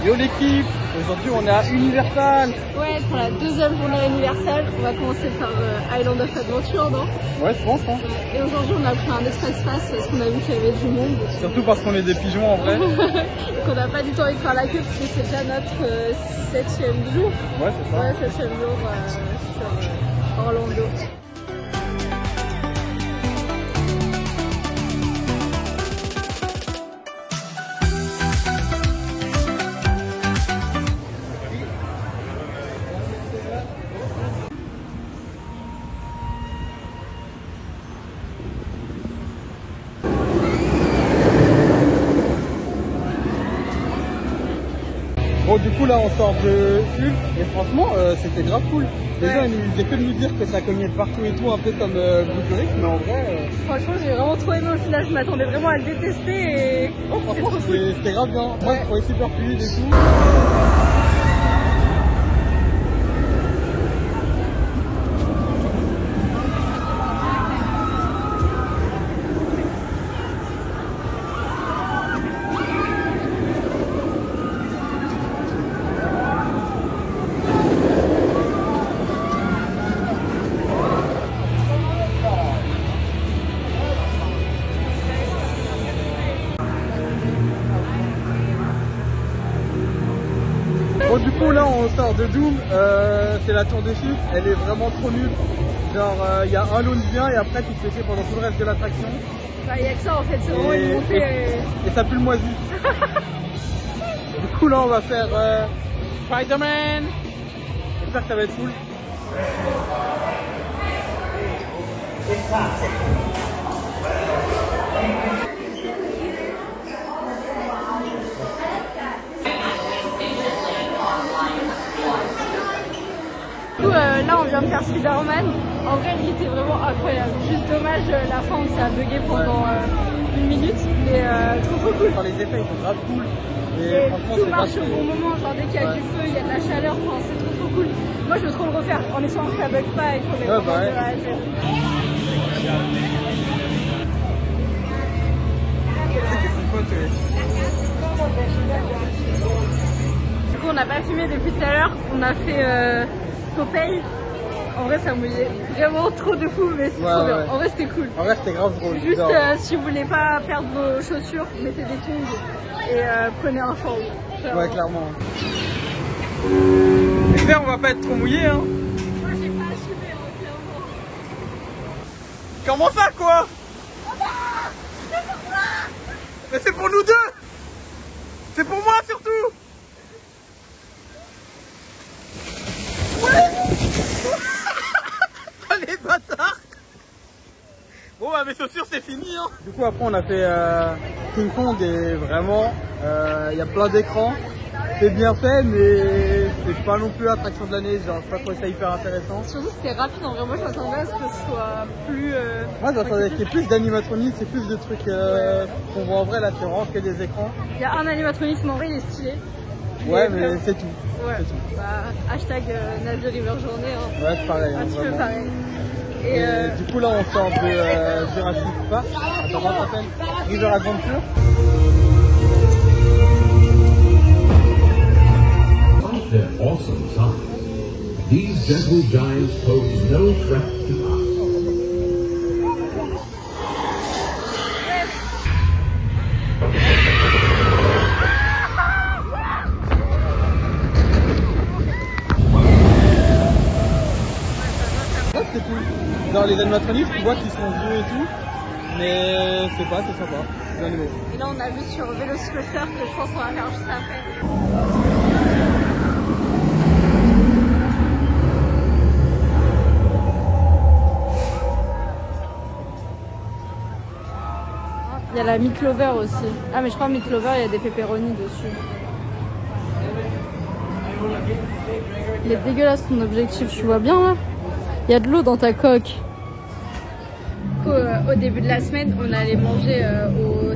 Yo l'équipe, aujourd'hui on est à Universal. Ouais, pour la deuxième journée Universal, on va commencer par Island of Adventure, non? Ouais, je pense. Hein. Et aujourd'hui on a pris un express pass parce qu'on a vu qu'il y avait du monde. Surtout parce qu'on est des pigeons en vrai. Qu'on n'a pas du tout envie de faire la queue parce que c'est déjà notre 7e jour. Ouais, c'est ça. Ouais, 7e jour sur Orlando. Bon du coup là on sort de Hulk et franchement c'était grave cool. Les gens ils faisaient que de nous dire que ça cognait de partout et tout, un peu comme Blue, mais en vrai... Franchement j'ai vraiment trop aimé au final, je m'attendais vraiment à le détester et... Oh, franchement c'était grave bien, moi je trouvais super fluide et tout. Bon du coup là on sort de Doom, c'est la tour de chute, elle est vraiment trop nulle. Genre il y a un lot qui vient et après tu te fais chier pendant tout le reste de l'attraction. Bah il y a que ça en fait, c'est vraiment une montée et ça pue le moisi. Du coup là on va faire Spider-Man. J'espère que ça va être cool. Là on vient de faire Spider-Man, en vrai il était vraiment incroyable, juste dommage la fin où ça a bugué pendant une minute, mais trop cool. Dans les effets ils sont grave cool. Et tout marche au bon moment, genre dès qu'il y a du feu, il y a de la chaleur, enfin, c'est trop cool. Moi je veux trop le refaire en espérant que ça bug pas et qu'on est vraiment de A à Z. Du coup on n'a pas fumé depuis tout à l'heure, on a fait Popeye. En vrai ça mouillait vraiment trop de fou, mais c'est trop bien. En vrai c'était cool. En vrai c'était grave drôle. Juste si vous voulez pas perdre vos chaussures, mettez des tongs et prenez un short. Ouais clairement. J'espère on va pas être trop mouillé hein. Moi j'ai pas assumé hein, clairement. Comment ça quoi? Mais c'est pour nous deux. C'est pour moi surtout. Les bâtards. Bon bah mes chaussures c'est fini hein. Du coup après on a fait King Kong et vraiment il y a plein d'écrans. C'est bien fait mais c'est pas non plus l'attraction de l'année, genre j'ai pas trouvé ça hyper intéressant. Surtout c'était rapide en vrai, moi je m'attendais à ce que ce soit plus... Moi j'attendais qu'il y ait plus d'animatroniques, c'est plus de trucs qu'on voit en vrai, là c'est vraiment que des écrans. Il y a un animatronique mais en vrai il est stylé. Ouais mais c'est tout. Ouais. C'est tout. Bah, hashtag Nadia River Journée hein. Ouais c'est pareil. Un petit peu pareil. Et du coup là on sort de Jurassic Park, attends comment ça s'appelle, River Adventure. Their awesome size, these gentle giants pose no threat to us. Ouais, c'était cool. Dans les animatroniques, tu vois qu'ils sont vieux et tout, mais c'est sympa, bien aimé. Et là on a vu sur Velocicoaster que je pense qu'on va faire juste après. Il y a la Meat Lover aussi. Ah mais je crois Meat Lover il y a des pepperoni dessus. Il est dégueulasse ton objectif, tu vois bien là? Il y a de l'eau dans ta coque. Au début de la semaine, on allait manger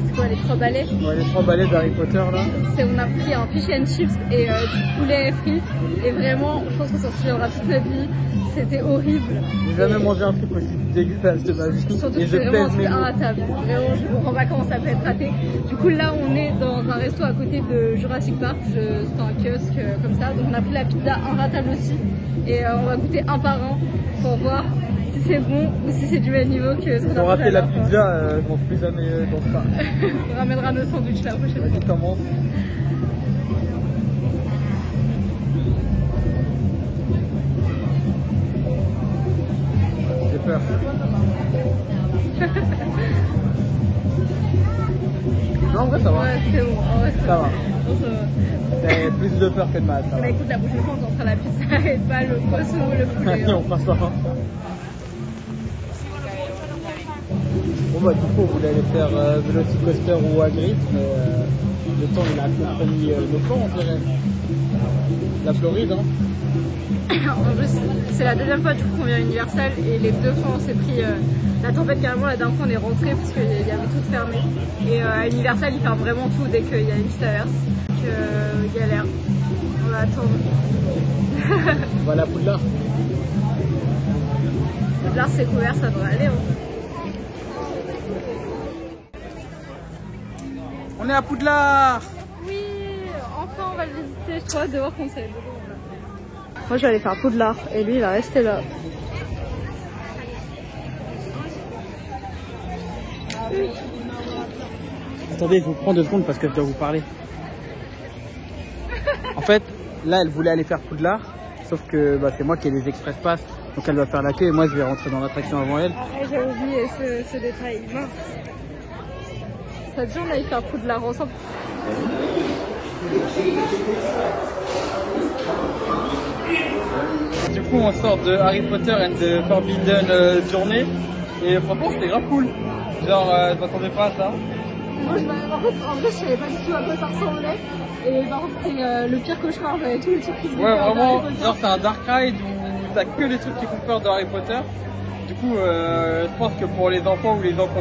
c'est quoi, les 3 balais? Ouais, les 3 balais d'Harry Potter là. On a pris un fish and chips et du poulet frit. Et vraiment, je pense qu'on s'en souviendra toute notre vie. c'était horrible. J'ai jamais mangé un truc aussi dégueulasse de ma vie. Surtout que c'est vraiment un truc inratable. Vraiment, je me rends pas comment ça peut être raté. Du coup, là, on est dans un resto à côté de Jurassic Park. C'est un kiosque comme ça. Donc, on a pris la pizza inratable aussi. Et on va goûter un par un pour voir si c'est bon ou si c'est du même niveau que ce qu'on a raté. Rater la pizza, je mange plus jamais dans ce parc. On ramènera nos sandwichs la prochaine fois. Vas-y, commence. J'ai peur. Non, en vrai, ça va. Ouais, c'est bon. En vrai, ça va. Non, ça va. T'as plus de peur que de mal. Bah écoute, la prochaine fois, on tentera la pizza et pas le poisson ou le poulet. Allez, on fera ça. Bon bah du coup, on voulait aller faire Velocicoaster ou Hagrid, mais le temps il a accompagné nos plans, on dirait. La Floride, hein. En plus, c'est la deuxième fois du coup qu'on vient à Universal et les deux fois on s'est pris la tempête carrément. La dernière fois on est rentré parce qu'il y avait tout fermé. Et à Universal il ferme vraiment tout dès qu'il y a une petite averse. Donc galère. On va attendre. Voilà Poudlard. Poudlard c'est couvert, ça devrait aller. Hein. On est à Poudlard. Oui, enfin on va le visiter. Je crois de voir qu'on sait. Moi je vais aller faire Poudlard et lui il va rester là. Attendez, je vous prends 2 secondes parce que je dois vous parler. En fait, là elle voulait aller faire Poudlard, sauf que bah, c'est moi qui ai les express pass, donc elle va faire la queue et moi je vais rentrer dans l'attraction avant elle. Ah, j'ai oublié ce détail, mince. Ça dit on allait faire Poudlard ensemble. Du coup, on sort de Harry Potter and the Forbidden Journey et franchement, c'était grave cool. Genre, je m'attendais pas à ça. Moi, en vrai, je savais pas du tout à quoi ça ressemblait. Et par contre, c'était le pire cauchemar. J'avais tous les trucs qui faisaient peur. Ouais, vraiment, genre, c'est un dark ride où t'as que les trucs qui font peur de Harry Potter. Du coup, je pense que pour les enfants ou les gens qui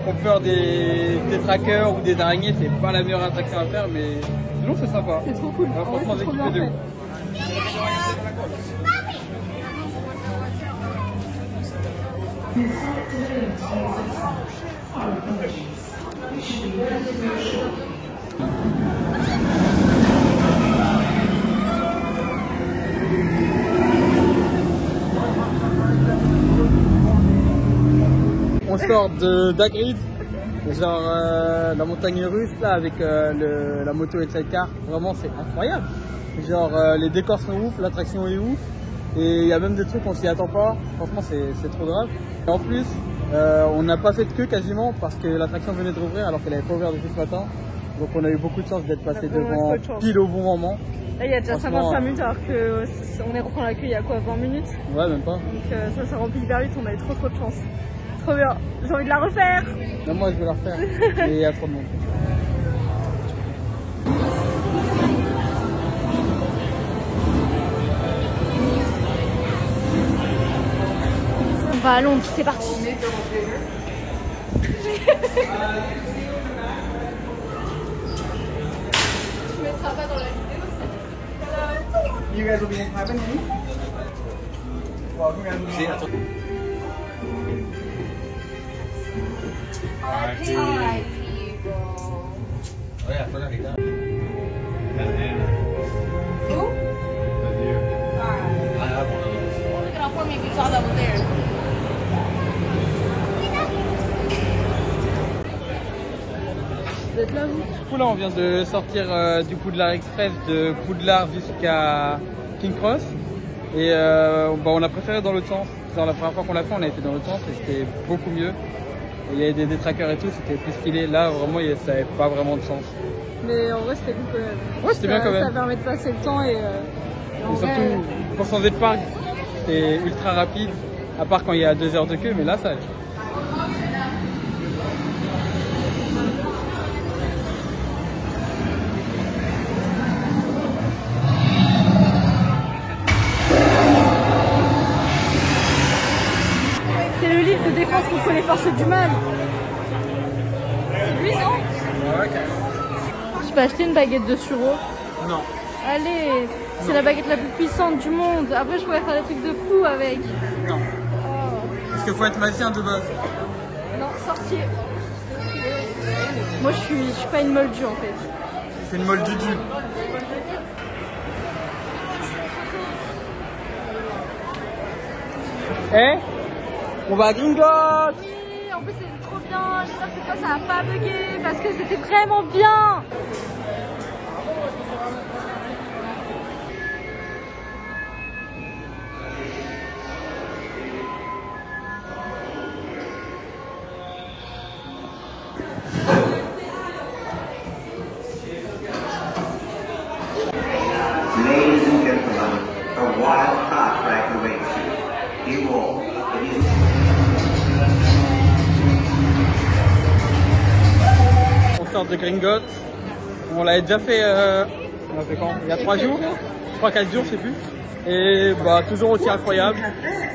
ont peur des trackers ou des araignées, c'est pas la meilleure attraction à faire, mais sinon, c'est sympa. C'est trop cool. Ouais, franchement, j'ai kiffé de ouf. On sort d'Hagrid, genre la montagne russe là avec la moto et le sidecar, vraiment c'est incroyable. Genre les décors sont ouf, l'attraction est ouf et il y a même des trucs qu'on s'y attend pas, franchement c'est trop grave. Et en plus on n'a pas fait de queue quasiment parce que l'attraction venait de rouvrir alors qu'elle n'avait pas ouvert depuis ce matin. Donc on a eu beaucoup de chance d'être passé devant pile au bon moment. Là il y a déjà 55 minutes alors qu'on est rentré dans la queue il y a quoi, 20 minutes? Ouais, même pas. Donc ça s'est rempli hyper vite, on a eu trop de chance. Trop bien, j'ai envie de la refaire. Non, moi je vais la refaire et il y a trop de monde. On va à Londres, c'est parti. Tu mettras pas dans la vidéo ça. You guys will be having me? Well, you guys will be having me. R.I.P. bro. Oh yeah, I forgot he died. Who? Alright. I have one of those. Look it up for me if you saw that was there. Vous êtes là, vous? Du coup là on vient de sortir du Poudlard Express de Poudlard jusqu'à King Cross et bah, on a préféré dans l'autre sens. Genre, la première fois qu'on l'a fait on avait fait dans l'autre sens et c'était beaucoup mieux. Et il y avait des détraqueurs et tout, c'était plus stylé. Là vraiment ça n'avait pas vraiment de sens. Mais en vrai c'était cool quand même. Ouais, c'était bien quand même. Ça permet de passer le temps et surtout pour changer de parc c'est ultra rapide à part quand il y a 2 heures de queue mais là ça allait. de défense contre les forces du mal. C'est lui, non? Ouais, carrément. Je peux acheter une baguette de sureau. Non. Allez, c'est la baguette la plus puissante du monde. Après, je pourrais faire des trucs de fou avec. Non. Parce qu'il faut être magicien de base. Non, sorcier. Moi, je suis pas une moldue en fait. C'est une moldue. Eh, on va à Gringotts. Oui, en plus c'était trop bien. J'espère que cette fois ça va pas bugger parce que c'était vraiment bien. Ladies and gentlemen, a wild car track awaits you. Be warned, it is... On sort de Gringotts. On l'avait déjà fait, on l'a fait quand? Il y a 3 jours 3-4 jours, je sais plus. Et bah toujours aussi incroyable.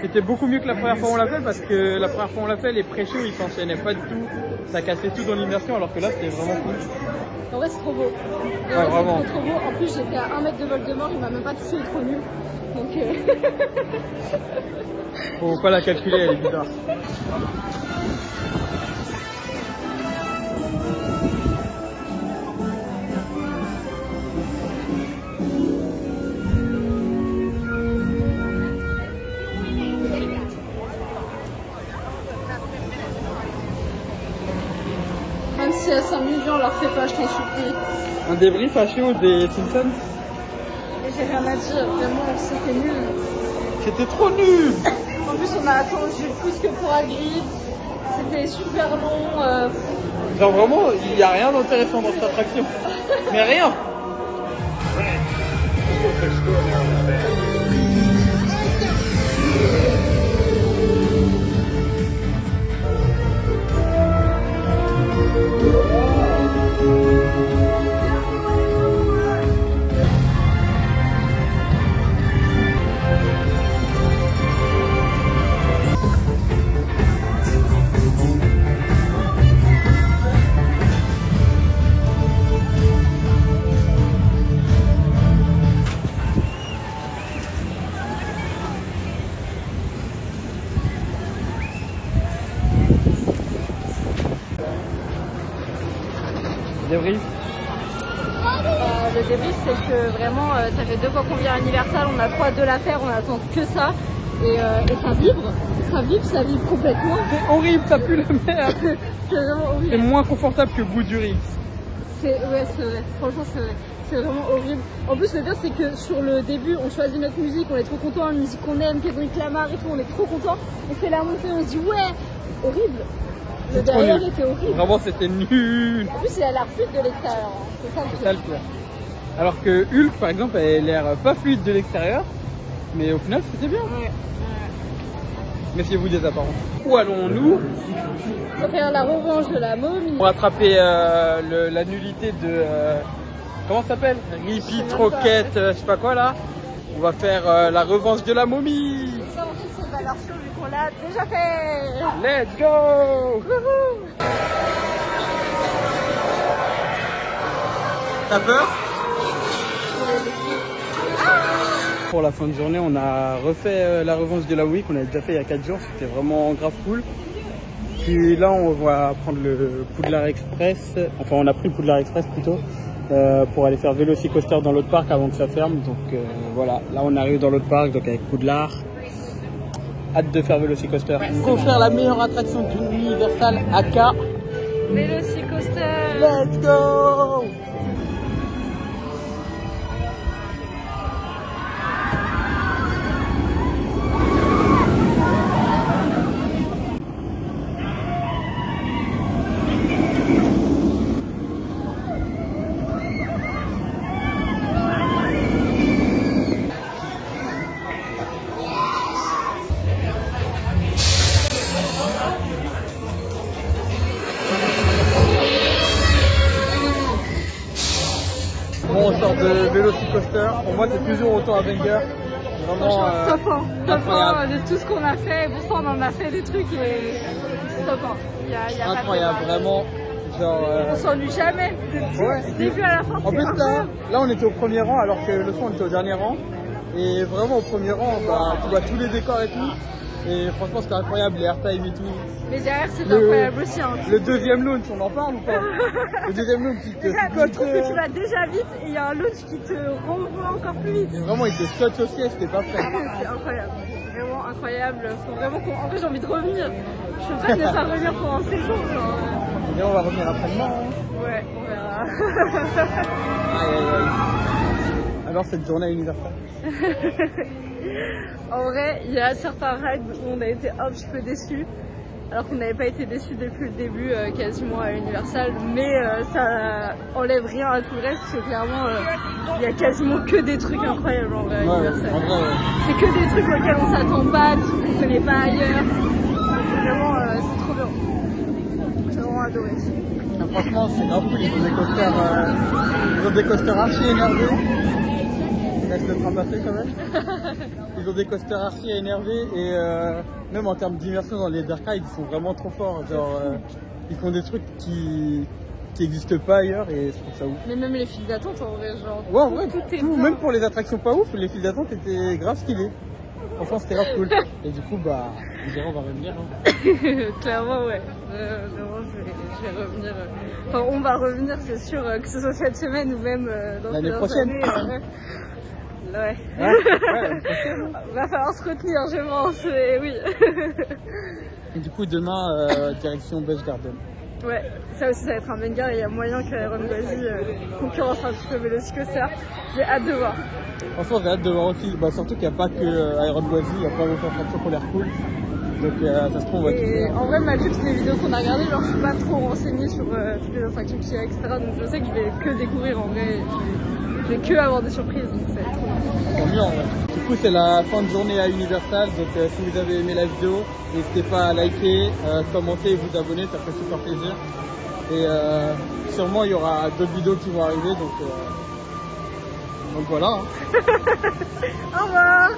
C'était beaucoup mieux que la première fois où on l'a fait parce que la première fois où on l'a fait, les pré-shows ils s'enchaînaient pas du tout. Ça cassait tout dans l'immersion alors que là c'était vraiment cool. En vrai c'est trop beau. Ouais, vraiment. C'est trop beau. En plus j'étais à 1 mètre de Voldemort, il m'a même pas touché, il est trop nul. Donc Faut pas la calculer, elle est bizarre. même si à 5 millions on leur fait pas, je t'en supplie. Un débrief à chaud des Simpsons. Et j'ai rien à dire, vraiment c'était nul. C'était trop nul. En plus on a attendu plus que pour Hagrid. C'était super long. Genre vraiment, il n'y a rien d'intéressant dans cette attraction. Mais rien. Débrief. Le débrief c'est que vraiment ça fait 2 fois qu'on vient à Universal, on a trop hâte de la faire, on attend que ça et ça vibre complètement. C'est horrible, ça pue la merde. C'est vraiment horrible. C'est moins confortable que Boudurix. Ouais, c'est vrai, franchement c'est vrai. C'est vraiment horrible. En plus le pire c'est que sur le début on choisit notre musique, on est trop content, une musique qu'on aime, Kendrick Lamar et tout, on est trop content. On fait la montée, on se dit ouais, horrible. Le derrière était horrible. Vraiment c'était nul. En plus il a l'air fluide de l'extérieur, hein. C'est ça le C'est ça le pire. Alors que Hulk par exemple elle a l'air pas fluide de l'extérieur, mais au final c'était bien. Ouais. Méfiez-vous des apparences. Où allons-nous? On va faire la revanche de la momie. Pour rattraper la nullité de... comment ça s'appelle? Repeat Rocket, je sais pas quoi là. On va faire la revanche de la momie. Ça on sait que c'est valeur sûre vu qu'on l'a déjà fait. Let's go. Wouhou. T'as peur? Pour la fin de journée, on a refait la revanche de la Wii qu'on avait déjà fait il y a 4 jours. C'était vraiment grave cool. Puis là, on va prendre le Poudlard Express. Enfin, on a pris le Poudlard Express plutôt pour aller faire Vélocicoaster dans l'autre parc avant que ça ferme. Donc voilà, là on arrive dans l'autre parc, donc avec Poudlard. Hâte de faire Vélocicoaster. Pour faire la meilleure attraction d'Universal AK. Vélocicoaster. Let's go. Bon, on sort de Vélocicoaster. Pour moi, c'est toujours autant Avenger. Vraiment Top 1 incroyable. de tout ce qu'on a fait. Pourtant, on en a fait des trucs et top 1. Incroyable, vraiment. Genre, On s'ennuie jamais. Du début à la fin, en c'est plus, incroyable. là, on était au premier rang, alors que le son, on était au dernier rang. Et vraiment, au premier rang, bah, tu vois tous les décors et tout. Et franchement, c'était incroyable, les airtime et tout. Mais derrière, c'est incroyable aussi. Hein. Le deuxième launch, on en parle ou pas? Le deuxième launch qui te Déjà, je trouve que tu vas déjà vite et il y a un launch qui te renvoie encore plus vite. Et vraiment, il te scotche aussi, c'était pas prêt. C'est incroyable. Vraiment incroyable. Faut vraiment qu'on... En vrai, j'ai envie de revenir. Je peux pas ne pas revenir pour un séjour. Genre... Et on va revenir après-demain. Hein. Ouais, on verra. Aïe, aïe, aïe. Alors, cette journée à Universal? En vrai, il y a certains rides où on a été un petit peu déçus. Alors qu'on n'avait pas été déçus depuis le début quasiment à Universal, mais ça enlève rien à tout le reste parce que clairement il y a quasiment que des trucs incroyables en vrai à Universal. En vrai, C'est que des trucs auxquels on s'attend pas, des trucs qu'on connaît pas ailleurs. Vraiment c'est trop bien. J'ai vraiment adoré. Ah, franchement c'est grave cool, ils ont des coasters archi énervés. Laisse le train passer quand même. Ils ont des coasters archi énervés et même en termes d'immersion dans les dark rides, ils sont vraiment trop forts. Genre, ils font des trucs qui n'existent pas ailleurs et je trouve ça ouf. Mais même les files d'attente en vrai, genre. Ouais, en vrai, tout est tout, bien. même pour les attractions pas ouf, les files d'attente étaient grave stylées. Franchement, c'était grave cool. Et du coup, bah, on va revenir. Hein. Clairement, ouais. Vraiment, je vais revenir. Enfin, on va revenir, c'est sûr, que ce soit cette semaine ou même dans L'année plusieurs prochaine. années. Ouais. Ouais, Va falloir se retenir, je pense, mais oui. et du coup, demain, direction Busch Garden. Ouais, ça aussi, ça va être un banger. Il y a moyen que Iron Gwazi concurrence un petit peu Velocicoaster. J'ai hâte de voir. Franchement, j'ai hâte de voir aussi. Bah, surtout qu'il n'y a pas que Iron Gwazi, il y a plein d'autres attractions qui ont l'air cool. Donc, ça se trouve, on va tout Et faire. en vrai, malgré toutes les vidéos qu'on a regardées, genre, je suis pas trop renseignée sur toutes les attractions qu'il y a, etc. Donc, je sais que je vais que découvrir en vrai. Je vais que avoir des surprises, donc ça va être trop bien. Tant mieux, en vrai. Du coup, c'est la fin de journée à Universal. Donc, si vous avez aimé la vidéo, n'hésitez pas à liker, commenter et vous abonner, ça fait super plaisir. Et sûrement, il y aura d'autres vidéos qui vont arriver. Donc voilà. Hein. Au revoir!